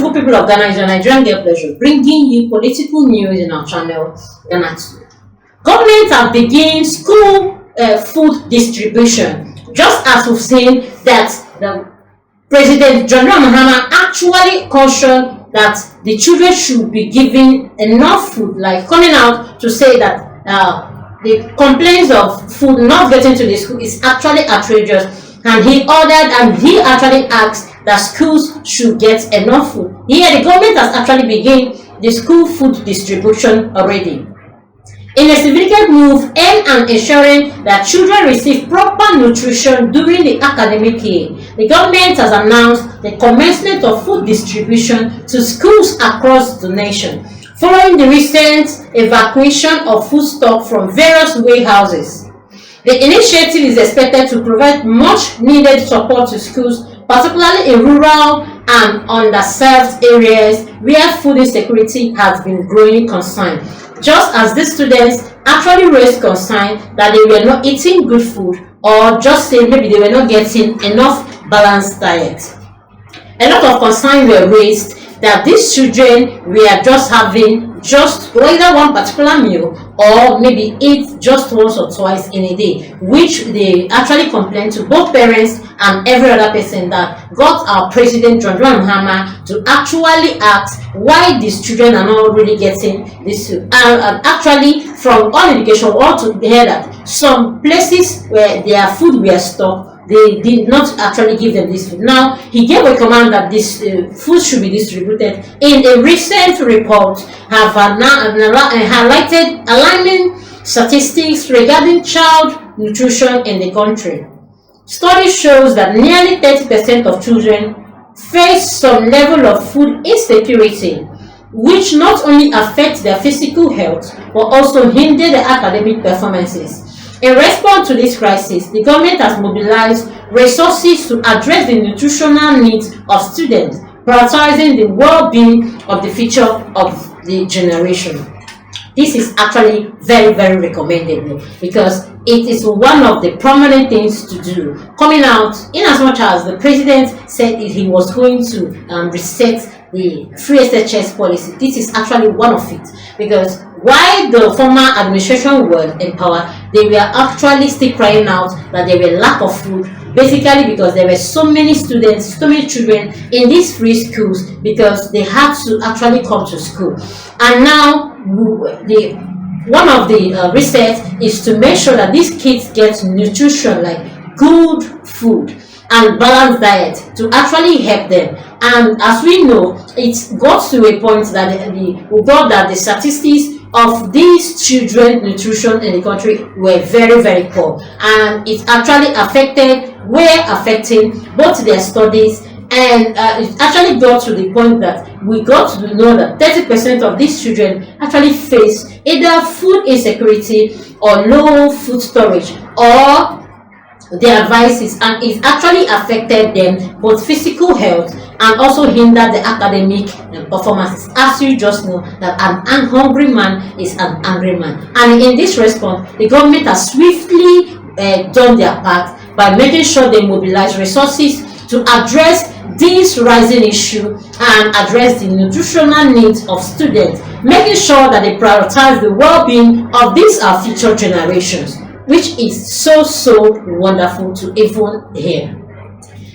beautiful people of Ghana, it's your Nigerian girl pleasure bringing you political news in our channel, Ghanatube. Government have begun school food distribution, just as we've seen that the President Mahama actually cautioned that the children should be given enough food, like coming out to say that the complaints of food not getting to the school is actually outrageous. And he ordered and he actually asked that schools should get enough food. Here, the government has actually begun the school food distribution already. In a significant move aimed at ensuring that children receive proper nutrition during the academic year, the government has announced the commencement of food distribution to schools across the nation, following the recent evacuation of food stock from various warehouses. The initiative is expected to provide much needed support to schools, particularly in rural and underserved areas where food insecurity has been growing concern. Just as these students actually raised concern that they were not eating good food, or just say maybe they were not getting enough balanced diet. A lot of concerns were raised that these children were just having either one particular meal or maybe eat just once or twice in a day, which they actually complained to both parents and every other person that got our President Mahama to actually ask why these children are not really getting this food. And actually, from all indication, we ought to hear that some places where their food were stocked, they did not actually give them this food. Now, he gave a command that this food should be distributed. In a recent report, have highlighted alarming statistics regarding child nutrition in the country. Study shows that nearly 30% of children face some level of food insecurity, which not only affects their physical health, but also hinder their academic performances. In response to this crisis, the government has mobilized resources to address the nutritional needs of students, prioritizing the well-being of the future of the generation. This is actually very, very recommendable because it is one of the prominent things to do. Coming out, in as much as the president said he was going to reset the free SHS policy, this is actually one of it, because while the former administration were in power, they were actually still crying out that there were lack of food, basically because there were so many students, so many children in these free schools because they had to actually come to school. And now one of the research is to make sure that these kids get nutrition, like good food and balanced diet, to actually help them. And as we know, it got to a point that the statistics of these children nutrition in the country were very, very poor, and it actually affecting both their studies, and it actually got to the point that we got to know that 30% of these children actually face either food insecurity or low food storage or their vices, and it actually affected them both physical health and also hindered the academic performances. As you just know that an hungry man is an angry man, and in this response, the government has swiftly done their part by making sure they mobilize resources to address this rising issue and address the nutritional needs of students, making sure that they prioritize the well-being of these our future generations, which is so wonderful to even hear.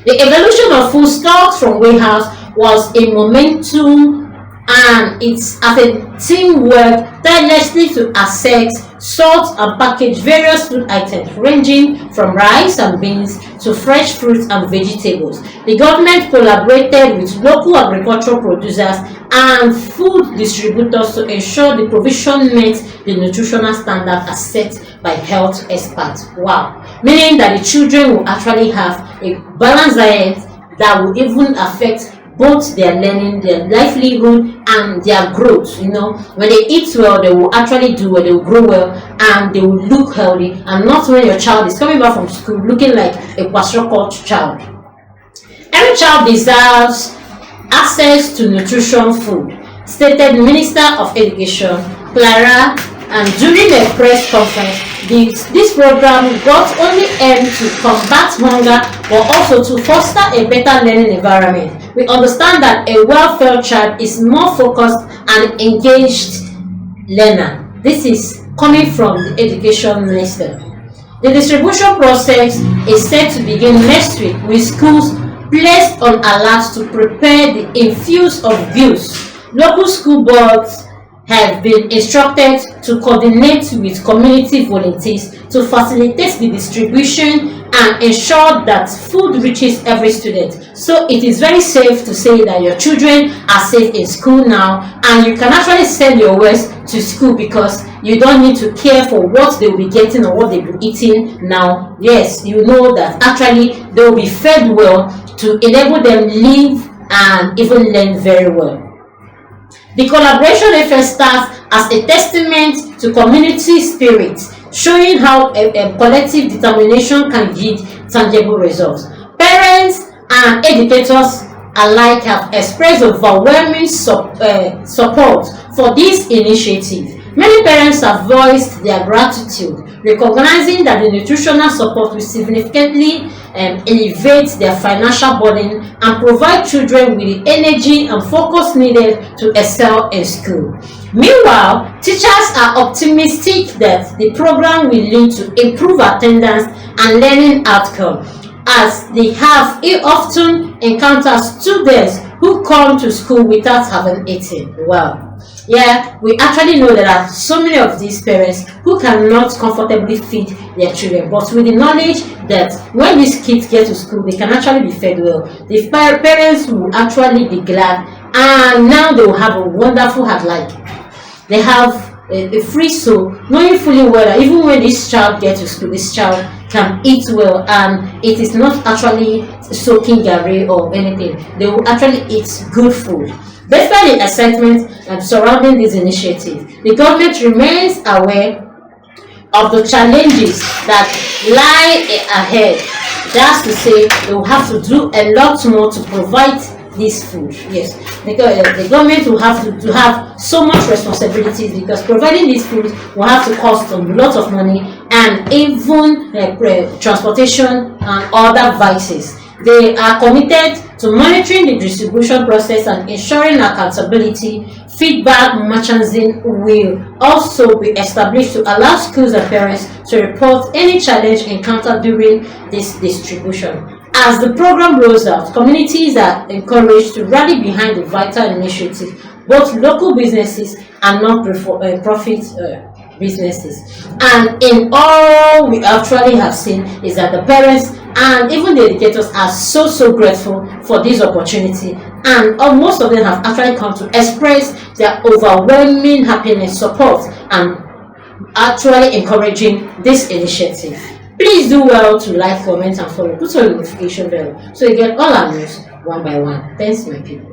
The evolution of food stocks from warehouse was a momentum, and it's as a teamwork tirelessly to assess, sort and package various food items ranging from rice and beans to fresh fruits and vegetables. The government collaborated with local agricultural producers and food distributors to ensure the provision met the nutritional standard as set by health experts. Wow. Meaning that the children will actually have a balanced diet that will even affect both their learning, their livelihood, and their growth. When they eat well, they will actually do well, they will grow well, and they will look healthy, and not when your child is coming back from school looking like a kwashiorkor child. Every child deserves access to nutrition food, stated Minister of Education Clara and during a press conference, this program got only aimed to combat hunger but also to foster a better learning environment. We understand that a well-fed child is more focused and engaged learner. This is coming from the Education Minister. The distribution process is set to begin next week, with schools placed on alert to prepare the influx of views. Local school boards have been instructed to coordinate with community volunteers to facilitate the distribution and ensure that food reaches every student. So it is very safe to say that your children are safe in school now, and you can actually send your words to school because you don't need to care for what they will be getting or what they will be eating now. Yes, you know that actually they will be fed well to enable them live and even learn very well. The collaboration effort starts as a testament to community spirit, showing how a collective determination can yield tangible results. Parents and educators alike have expressed overwhelming support for this initiative. Many parents have voiced their gratitude, recognizing that the nutritional support will significantly elevate their financial burden and provide children with the energy and focus needed to excel in school. Meanwhile, teachers are optimistic that the program will lead to improved attendance and learning outcomes, as they have often encountered students who come to school without having eaten. Well, yeah, we actually know there are so many of these parents who cannot comfortably feed their children, but with the knowledge that when these kids get to school, they can actually be fed well, the parents will actually be glad, and now they will have a wonderful heart, like they have a free soul, knowing fully well that even when this child gets to school, this child can eat well, and it is not actually soaking garri or anything. They will actually eat good food. Despite the excitement surrounding this initiative, the government remains aware of the challenges that lie ahead. That's to say, they will have to do a lot more to provide this food. Yes, because the government will have to have so much responsibilities, because providing this food will have to cost a lot of money, and even transportation and other vices. They are committed to monitoring the distribution process and ensuring accountability. Feedback merchandising will also be established to allow schools and parents to report any challenge encountered during this distribution. As the program rolls out, communities are encouraged to rally behind the vital initiative, both local businesses and non-profit businesses. And in all we actually have seen is that the parents and even the educators are so grateful for this opportunity, and most of them have actually come to express their overwhelming happiness, support, and actually encouraging this initiative. Please do well to like, comment, and follow. Put on the notification bell so you get all our news one by one. Thanks, my people.